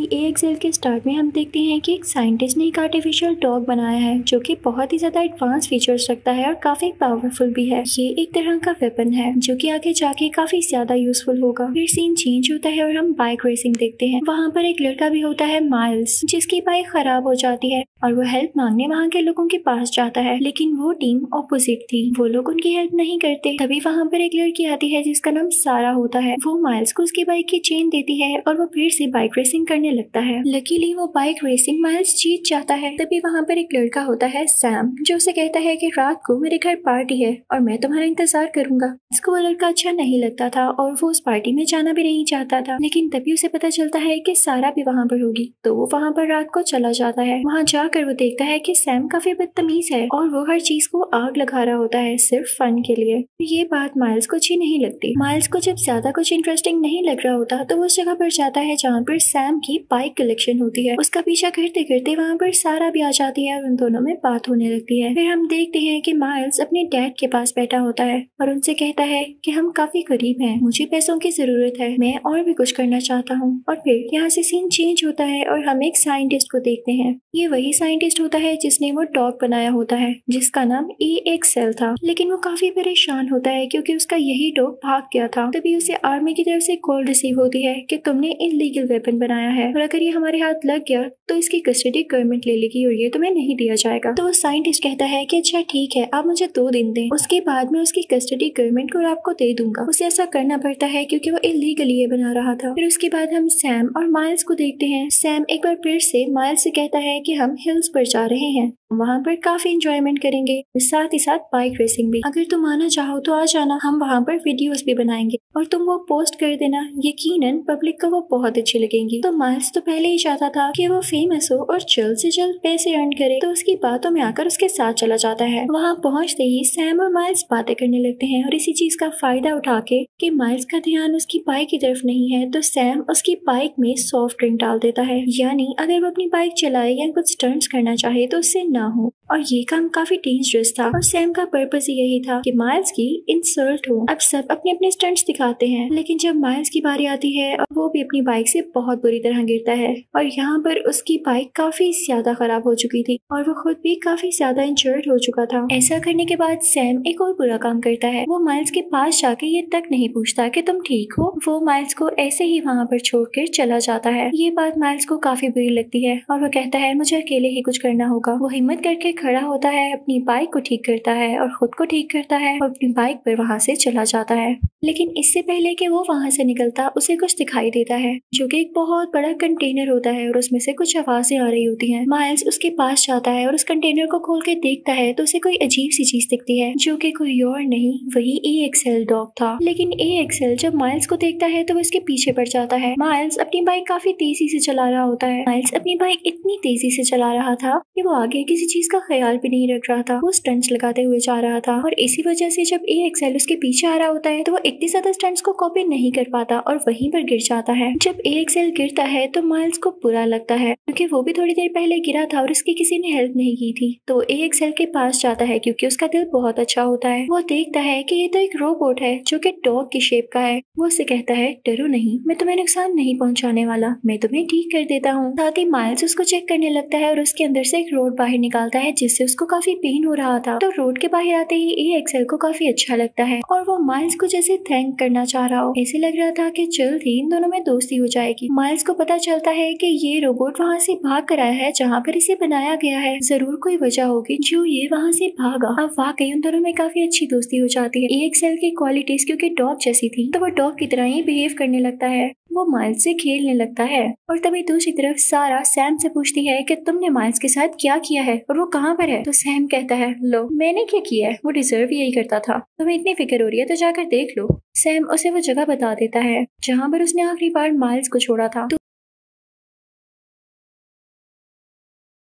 EAXL के start में हम देखते हैं कि एक साइंटिस्ट ने एक आर्टिफिशियल डॉग बनाया है जो कि बहुत ही ज्यादा एडवांस फीचर्स रखता है और काफी पावरफुल भी है। ये एक तरह का वेपन है जो कि आगे जाके काफी ज्यादा यूजफुल होगा। फिर सीन चेंज होता है और हम बाइक रेसिंग देखते हैं। वहाँ पर एक लड़का भी होता है माइल्स, जिसकी बाइक खराब हो जाती है और वो हेल्प मांगने वहाँ के लोगों के पास जाता है, लेकिन वो टीम ऑपोजिट थी, वो लोग उनकी हेल्प नहीं करते। तभी वहाँ पर एक लड़की आती है जिसका नाम सारा होता है। वो माइल्स को उसकी बाइक की चेन देती है और वो फिर से बाइक रेसिंग करने लगता है। लकीली वो बाइक रेसिंग माइल्स जीत जाता है। तभी वहाँ पर एक लड़का होता है सैम, जो उसे कहता है कि रात को मेरे घर पार्टी है और मैं तुम्हारा इंतजार करूंगा। इसको वो लड़का अच्छा नहीं लगता था और वो उस पार्टी में जाना भी नहीं चाहता था, लेकिन तभी उसे पता चलता है कि सारा भी वहाँ पर होगी, तो वो वहाँ पर रात को चला जाता है। वहाँ जाकर वो देखता है कि सैम काफी बदतमीज है और वो हर चीज को आग लगा रहा होता है सिर्फ फन के लिए। ये बात माइल्स को अच्छी नहीं लगती। माइल्स को जब ज्यादा कुछ इंटरेस्टिंग नहीं लग रहा होता तो वो उस जगह पर जाता है जहाँ पर सैम की बाइक कलेक्शन होती है। उसका पीछा करते करते वहाँ पर सारा भी आ जाती है और उन दोनों में बात होने लगती है। फिर हम देखते हैं कि माइल्स अपने डैड के पास बैठा होता है और उनसे कहता है कि हम काफी गरीब हैं, मुझे पैसों की जरूरत है, मैं और भी कुछ करना चाहता हूँ। और फिर यहाँ से सीन चेंज होता है और हम एक साइंटिस्ट को देखते हैं। ये वही साइंटिस्ट होता है जिसने वो डॉग बनाया होता है जिसका नाम EAXL था, लेकिन वो काफी परेशान होता है क्योंकि उसका यही डॉग भाग गया था। तभी उसे आर्मी की तरफ से कॉल रिसीव होती है कि तुमने इलीगल वेपन बनाया है और अगर ये हमारे हाथ लग गया तो इसकी कस्टडी गवर्नमेंट ले लेगी और ये तुम्हें नहीं दिया जाएगा। तो वो साइंटिस्ट कहता है कि अच्छा ठीक है, आप मुझे 2 दिन दें, उसके बाद मैं उसकी कस्टडी गवर्नमेंट को आपको दे दूंगा। उसे ऐसा करना पड़ता है क्योंकि वो इलीगली ये बना रहा था। फिर उसके बाद हम सैम और माइल्स को देखते हैं। सैम एक बार फिर से माइल्स से कहता है कि हम हिल्स पर जा रहे हैं, वहाँ पर काफी एंजॉयमेंट करेंगे, साथ ही साथ बाइक रेसिंग भी। अगर तुम आना चाहो तो आ जाना, हम वहाँ पर वीडियोस भी बनाएंगे और तुम वो पोस्ट कर देना, यकीनन पब्लिक को वो बहुत अच्छी लगेंगी। तो माइल्स तो पहले ही चाहता था कि वो फेमस हो और जल्द से जल्द पैसे अर्न करे, तो उसकी बातों में आकर उसके साथ चला जाता है। वहाँ पहुँचते ही सैम और माइल्स बातें करने लगते हैं और इसी चीज का फायदा उठा के कि माइल्स का ध्यान उसकी बाइक की तरफ नहीं है तो सैम उसकी बाइक में सॉफ्ट ड्रिंक डाल देता है, यानी अगर वो अपनी बाइक चलाए या कुछ स्टंट्स करना चाहे तो उससे ना हो। और ये काम काफी डेंजरस था और सैम का पर्पस ही यही था कि माइल्स की इंसल्ट हो। अब सब अपने अपने स्टंट्स दिखाते हैं, लेकिन जब माइल्स की बारी आती है और वो भी अपनी बाइक से बहुत बुरी तरह गिरता है और यहाँ पर उसकी बाइक काफी ज्यादा खराब हो चुकी थी और वो खुद भी काफी ज्यादा इंजर्ड हो चुका था। ऐसा करने के बाद सैम एक और बुरा काम करता है। वो माइल्स के पास जाके ये तक नहीं पूछता कि तुम ठीक हो, वो माइल्स को ऐसे ही वहाँ पर छोड़कर चला जाता है। ये बात माइल्स को काफी बुरी लगती है और वो कहता है मुझे अकेले ही कुछ करना होगा। वो हिम्मत करके खड़ा होता है, अपनी बाइक को ठीक करता है और खुद को ठीक करता है और अपनी बाइक पर वहाँ से चला जाता है। लेकिन इससे पहले कि वो वहाँ से निकलता उसे कुछ दिखाई देता है जो कि एक बहुत बड़ा कंटेनर होता है और उसमें से कुछ आवाजें आ रही होती हैं। माइल्स उसके पास जाता है और उस कंटेनर को खोल के देखता है तो उसे कोई अजीब सी चीज दिखती है जो कि कोई और नहीं, वही EAXL डॉग था। लेकिन EAXL जब माइल्स को देखता है तो वो इसके पीछे पड़ जाता है। माइल्स अपनी बाइक काफी तेजी से चला रहा होता है। माइल्स अपनी बाइक इतनी तेजी से चला रहा था कि वो आगे किसी चीज का ख्याल भी नहीं रख रहा था, वो स्टंट्स लगाते हुए जा रहा था और इसी वजह से जब EAXL उसके पीछे आ रहा होता है तो वो इतनी ज्यादा स्टंट्स को कॉपी नहीं कर पाता और वहीं पर गिर जाता है। जब EAXL गिरता है तो माइल्स को बुरा लगता है क्योंकि वो भी थोड़ी देर पहले गिरा था और उसकी किसी ने हेल्प नहीं की थी। तो EAXL के पास जाता है क्योंकि उसका दिल बहुत अच्छा होता है। वो देखता है कि ये तो एक रोबोट है जो कि डॉग की शेप का है। वो उससे कहता है डरो नहीं, मैं तुम्हें नुकसान नहीं पहुंचाने वाला, मैं तुम्हें ठीक कर देता हूँ। साथ ही माइल्स उसको चेक करने लगता है और उसके अंदर से एक रोड बाहर निकालता है जिससे उसको काफी पेन हो रहा था। तो रोड के बाहर आते ही EAXL को काफी अच्छा लगता है और वो माइल्स को जैसे थैंक करना चाह रहा हो। ऐसे लग रहा था कि जल्द ही इन दोनों में दोस्ती हो जाएगी। माइल्स को पता चलता है कि ये रोबोट वहाँ से भाग कर आया है जहाँ पर इसे बनाया गया है, जरूर कोई वजह होगी जो ये वहाँ से भागा। अब वाकई उन दोनों में काफी अच्छी दोस्ती हो जाती है। EAXL की क्वालिटीज क्योंकि डॉग जैसी थी तो वो डॉग की तरह ही बिहेव करने लगता है। वो माइल्स से खेलने लगता है और तभी दूसरी तरफ सारा सैम से पूछती है कि तुमने माइल्स के साथ क्या किया है और वो कहाँ पर है। तो सैम कहता है लो मैंने क्या किया है, वो डिजर्व यही करता था, तुम्हें इतनी फिक्र हो रही है तो जाकर देख लो। सैम उसे वो जगह बता देता है जहाँ पर उसने आखिरी बार माइल्स को छोड़ा था।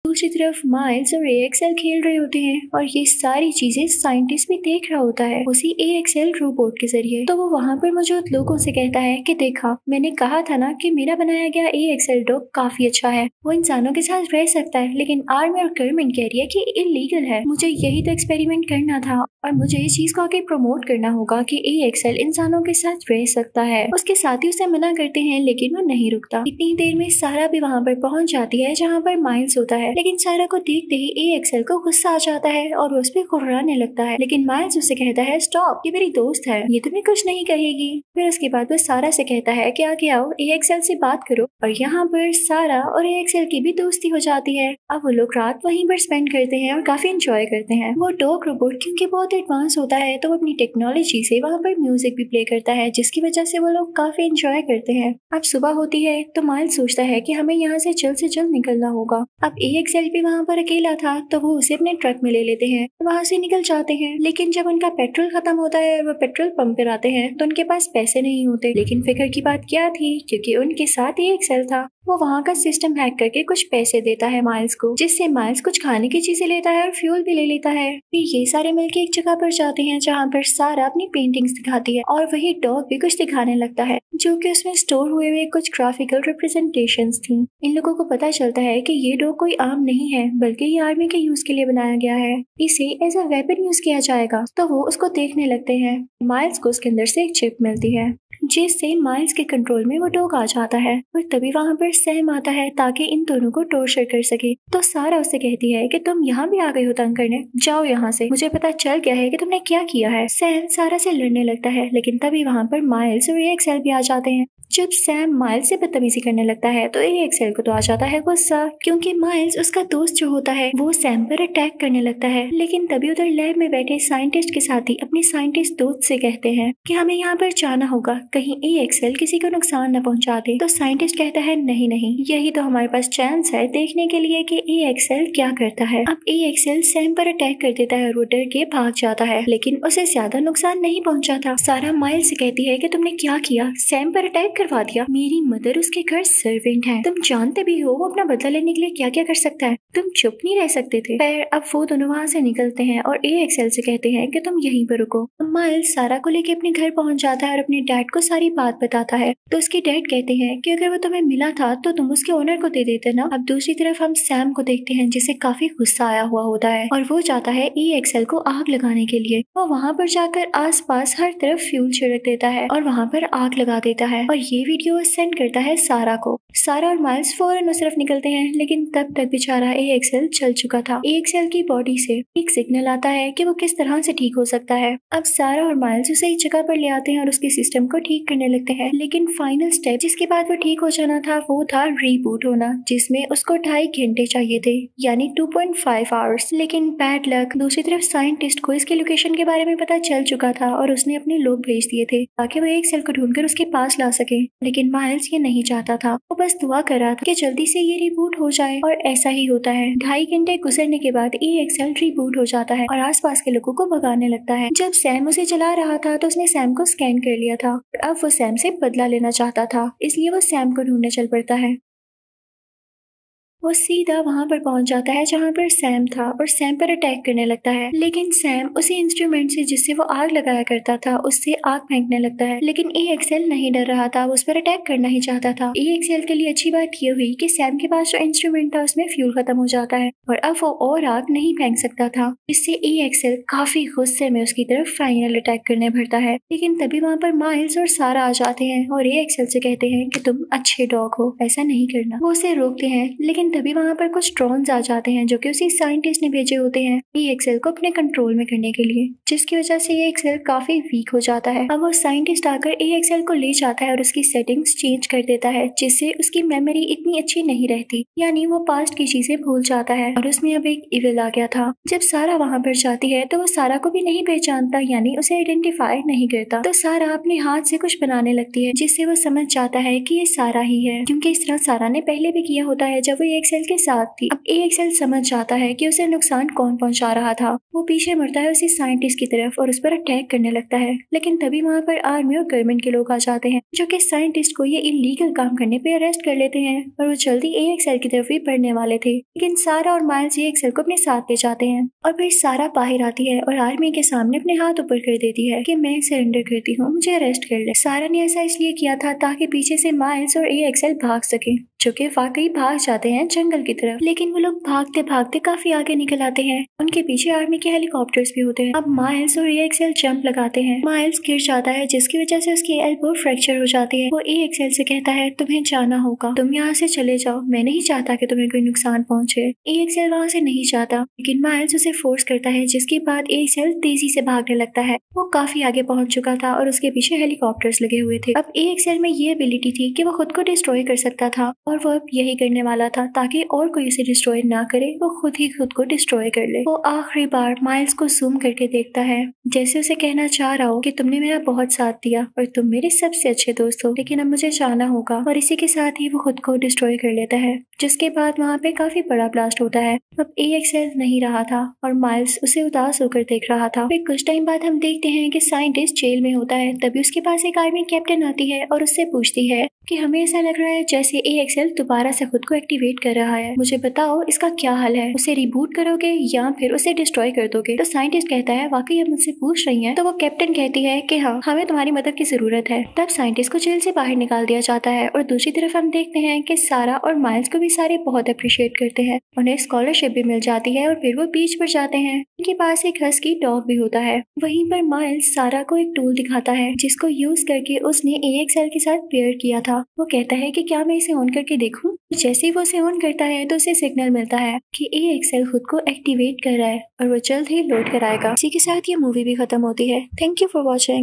दूसरी तरफ माइल्स और EAXL खेल रहे होते हैं और ये सारी चीजें साइंटिस्ट भी देख रहा होता है उसी EAXL रोबोट के जरिए। तो वो वहाँ पर मौजूद लोगों से कहता है कि देखा, मैंने कहा था ना कि मेरा बनाया गया EAXL डॉग काफी अच्छा है, वो इंसानों के साथ रह सकता है, लेकिन आर्मी और गवर्नमेंट कह रही है कि इलीगल है। मुझे यही तो एक्सपेरिमेंट करना था और मुझे इस चीज को आगे प्रमोट करना होगा कि AXL इंसानों के साथ रह सकता है। उसके साथी उसे मना करते हैं लेकिन वो नहीं रुकता। इतनी देर में सारा भी वहाँ पर पहुंच जाती है जहाँ पर माइल्स होता है, लेकिन सारा को देखते ही AXL को गुस्सा आ जाता है और वो उस पर कुर्राने लगता है। लेकिन माइल्स उसे कहता है स्टॉप, ये मेरी दोस्त है, ये तुम्हें कुछ नहीं कहेगी। फिर उसके बाद वो सारा से कहता है कि आगे आओ, AXL से बात करो। और यहाँ पर सारा और AXL की भी दोस्ती हो जाती है। अब वो लोग रात वहीं पर स्पेंड करते हैं और काफी एंजॉय करते हैं। वो डॉग रोबोट क्योंकि बहुत एडवांस होता है तो वो अपनी टेक्नोलॉजी से वहाँ पर म्यूजिक भी प्ले करता है, जिसकी वजह से वो लोग काफी एंजॉय करते हैं। अब सुबह होती है तो माइल्स सोचता है कि हमें यहाँ से जल्द निकलना होगा। अब AXL भी वहाँ पर अकेला था तो वो उसे अपने ट्रक में ले लेते हैं, वहाँ से निकल जाते हैं। लेकिन जब उनका पेट्रोल खत्म होता है और वो पेट्रोल पंप पर आते हैं तो उनके पास पैसे नहीं होते। लेकिन फिक्र की बात क्या थी, क्योंकि उनके साथ AXL था। वो वहाँ का सिस्टम हैक करके कुछ पैसे देता है माइल्स को, जिससे माइल्स कुछ खाने की चीजें लेता है और फ्यूल भी ले लेता है। फिर ये सारे मिलके एक जगह पर जाते हैं जहाँ पर सारा अपनी पेंटिंग्स दिखाती है और वही डॉग भी कुछ दिखाने लगता है, जो कि उसमें स्टोर हुए कुछ ग्राफिकल रिप्रेजेंटेशंस थी। इन लोगों को पता चलता है कि ये डॉग कोई आम नहीं है, बल्कि ये आर्मी के यूज के लिए बनाया गया है, इसे एज अ वेपन यूज किया जाएगा। तो वो उसको देखने लगते हैं। माइल्स को उसके अंदर से एक चिप मिलती है, जिससे माइल्स के कंट्रोल में वो डॉग आ जाता है। और तभी वहाँ पर सैम आता है ताकि इन दोनों को टॉर्चर कर सके। तो सारा उससे कहती है कि तुम यहाँ भी आ गई हो तंग करने, जाओ यहाँ से, मुझे पता चल गया है कि तुमने क्या किया है। सैम सारा से लड़ने लगता है, लेकिन तभी वहाँ पर माइल्स और AXL भी आ जाते हैं। जब सैम माइल्स से बदतमीजी करने लगता है तो AXL को तो आ जाता है गुस्सा, क्योंकि माइल्स उसका दोस्त जो होता है वो सैम पर अटैक करने लगता है। लेकिन तभी उधर लैब में बैठे साइंटिस्ट के साथी अपने साइंटिस्ट दोस्त से कहते हैं कि हमें यहाँ पर जाना होगा, कहीं AXL किसी को नुकसान न पहुँचा दे। तो साइंटिस्ट कहता है नहीं नहीं, यही तो हमारे पास चांस है देखने के लिए कि AXL क्या करता है। अब AXL सैम पर अटैक कर देता है और वो डर के भाग जाता है, लेकिन उसे ज्यादा नुकसान नहीं पहुँचा था। सारा माइल्स से कहती है कि तुमने क्या किया, सैम पर अटैक करवा दिया। मेरी मदर उसके घर सर्वेंट है, तुम जानते भी हो वो अपना बदला लेने के लिए क्या क्या कर सकता है, तुम चुप नहीं रह सकते थे। पर अब वो दोनों वहाँ से निकलते हैं और AXL से कहते हैं कि तुम यहीं पर रुको। माइल्स सारा को लेके अपने घर पहुंच जाता है और अपने डैड को सारी बात बताता है। तो उसके डैड कहते हैं कि अगर वो तुम्हें मिला था तो तुम उसके ओनर को दे देते ना। अब दूसरी तरफ हम सैम को देखते हैं जिसे काफी गुस्सा आया हुआ होता है और वो जाता है AXL को आग लगाने के लिए। वो वहाँ पर जाकर आसपास हर तरफ फ्यूल छिड़क देता है और वहाँ पर आग लगा देता है और ये वीडियो सेंड करता है सारा को। सारा और माइल्स फौरन उस तरफ निकलते हैं, लेकिन तब तक बेचारा AXL चल चुका था। AXL की बॉडी से एक सिग्नल आता है कि वो किस तरह से ठीक हो सकता है। अब सारा और माइल्स उसे एक जगह पर ले आते हैं और उसके सिस्टम को ठीक करने लगते हैं। लेकिन फाइनल स्टेप जिसके बाद वो ठीक हो जाना था वो था रीबूट होना, जिसमें उसको 2.5 घंटे चाहिए थे, यानी 2.5 आवर्स। लेकिन बैड लक, दूसरी तरफ साइंटिस्ट को इसके लोकेशन के बारे में पता चल चुका था और उसने अपने लोग भेज दिए थे ताकि वो AXL को ढूंढकर उसके पास ला सके। लेकिन माइल्स ये नहीं चाहता था, वो बस दुआ कर रहा था कि जल्दी से ये रिबूट हो जाए। और ऐसा ही होता है। 2.5 घंटे गुजरने के बाद AXL रिबूट हो जाता है और आसपास के लोगों को भगाने लगता है। जब सैम उसे चला रहा था तो उसने सैम को स्कैन कर लिया था। अब वो सैम से बदला लेना चाहता था, इसलिए वो सैम को ढूंढने चल पड़ता है। वो सीधा वहाँ पर पहुंच जाता है जहाँ पर सैम था और सैम पर अटैक करने लगता है। लेकिन सैम उसी इंस्ट्रूमेंट से जिससे वो आग लगाया करता था उससे आग फेंकने लगता है। लेकिन AXL नहीं डर रहा था, वो उस पर अटैक करना ही चाहता था। AXL के लिए अच्छी बात ये हुई कि सैम के पास जो इंस्ट्रूमेंट था उसमें फ्यूल खत्म हो जाता है और अब वो और आग नहीं फेंक सकता था। इससे AXL काफी गुस्से में उसकी तरफ फाइनल अटैक करने भरता है। लेकिन तभी वहाँ पर माइल्स और सारा आ जाते हैं और AXL से कहते हैं कि तुम अच्छे डॉग हो, ऐसा नहीं करना। वो उसे रोकते हैं, लेकिन तभी वहाँ पर कुछ ड्रोन्स आ जाते हैं जो कि उसी साइंटिस्ट ने भेजे होते हैं AXL को अपने कंट्रोल में करने के लिए, जिसकी वजह से AXL काफी वीक हो जाता है। अब वो साइंटिस्ट आकर AXL को ले जाता है और उसकी सेटिंग्स चेंज कर देता है, जिससे उसकी मेमोरी इतनी अच्छी नहीं रहती, यानी वो पास्ट की चीजें भूल जाता है और उसमें अब एक इविल आ गया था। जब सारा वहाँ पर जाती है तो वो सारा को भी नहीं पहचानता, यानी उसे आइडेंटिफाई नहीं करता। तो सारा अपने हाथ से कुछ बनाने लगती है जिससे वो समझ जाता है कि ये सारा ही है, क्योंकि इस तरह सारा ने पहले भी किया होता है जब वो AXL के साथ थी। अब AXL समझ जाता है कि उसे नुकसान कौन पहुंचा रहा था। वो पीछे मुड़ता है उसी साइंटिस्ट की तरफ और उस पर अटैक करने लगता है। लेकिन तभी वहाँ पर आर्मी और गवर्नमेंट के लोग आ जाते हैं जो कि साइंटिस्ट को ये इलीगल काम करने पे अरेस्ट कर लेते हैं और वो जल्दी AXL की तरफ भी बढ़ने वाले थे। लेकिन सारा और माइल्स AXL को अपने साथ ले जाते हैं और फिर सारा बाहर आती है और आर्मी के सामने अपने हाथ ऊपर कर देती है कि मैं सरेंडर करती हूँ, मुझे अरेस्ट कर ले। सारा ने ऐसा इसलिए किया था ताकि पीछे से माइल्स और AXL भाग सके, जो कि वाकई भाग जाते हैं जंगल की तरफ। लेकिन वो लोग भागते भागते काफी आगे निकल आते हैं। उनके पीछे आर्मी के हेलीकॉप्टर्स भी होते हैं। अब माइल्स और EXL जंप लगाते हैं। माइल्स गिर जाता है जिसकी वजह से उसकी एल्बो फ्रैक्चर हो जाती है। वो EXL से कहता है तुम्हें जाना होगा, तुम यहाँ से चले जाओ, मैं नहीं चाहता कि तुम्हें कोई नुकसान पहुंचे। EXL वहाँ से नहीं जाता, लेकिन माइल्स उसे फोर्स करता है, जिसके बाद EXL तेजी से भागने लगता है। वो काफी आगे पहुंच चुका था और उसके पीछे हेलीकॉप्टर्स लगे हुए थे। अब EXL में ये एबिलिटी थी कि वो खुद को डिस्ट्रॉय कर सकता था और वो अब यही करने वाला था ताकि और कोई उसे डिस्ट्रॉय ना करे, वो खुद ही खुद को डिस्ट्रॉय कर ले। वो आखिरी बार माइल्स को जूम करके देखता है, जैसे उसे कहना चाह रहा हो कि तुमने मेरा बहुत साथ दिया और तुम मेरे सबसे अच्छे दोस्त हो, लेकिन अब मुझे जाना होगा। और इसी के साथ ही वो खुद को डिस्ट्रॉय कर लेता है, जिसके बाद वहाँ पे काफी बड़ा ब्लास्ट होता है। अब EXL नहीं रहा था और माइल्स उसे उदास होकर देख रहा था। फिर कुछ टाइम बाद हम देखते हैं कि साइंटिस्ट जेल में होता है। तभी उसके पास एक आर्मी कैप्टन आती है और उससे पूछती है कि हमें ऐसा लग रहा है जैसे EXL दोबारा से खुद को एक्टिवेट कर रहा है, मुझे बताओ इसका क्या हल है, उसे रिबूट करोगे या फिर उसे डिस्ट्रॉय कर दोगे। तो साइंटिस्ट कहता है वाकई आप मुझसे पूछ रही हैं। तो वो कैप्टन कहती है कि हाँ, हमें तुम्हारी मदद की जरूरत है। तब साइंटिस्ट को जेल से बाहर निकाल दिया जाता है और दूसरी तरफ हम देखते हैं कि सारा और माइल्स को भी सारे बहुत अप्रिशिएट करते हैं। उन्हें स्कॉलरशिप भी मिल जाती है और फिर वो बीच पर जाते हैं। उनके पास एक हस्की डॉग भी होता है। वहीं पर माइल्स सारा को एक टूल दिखाता है जिसको यूज करके उसने EXL के साथ पेयर किया था। वो कहता है कि क्या मैं इसे ऑन करके देखूं? जैसे ही वो इसे ऑन करता है तो उसे सिग्नल मिलता है कि EXL खुद को एक्टिवेट कर रहा है और वो जल्द ही लोड कराएगा। इसी के साथ ये मूवी भी खत्म होती है। Thank you for watching.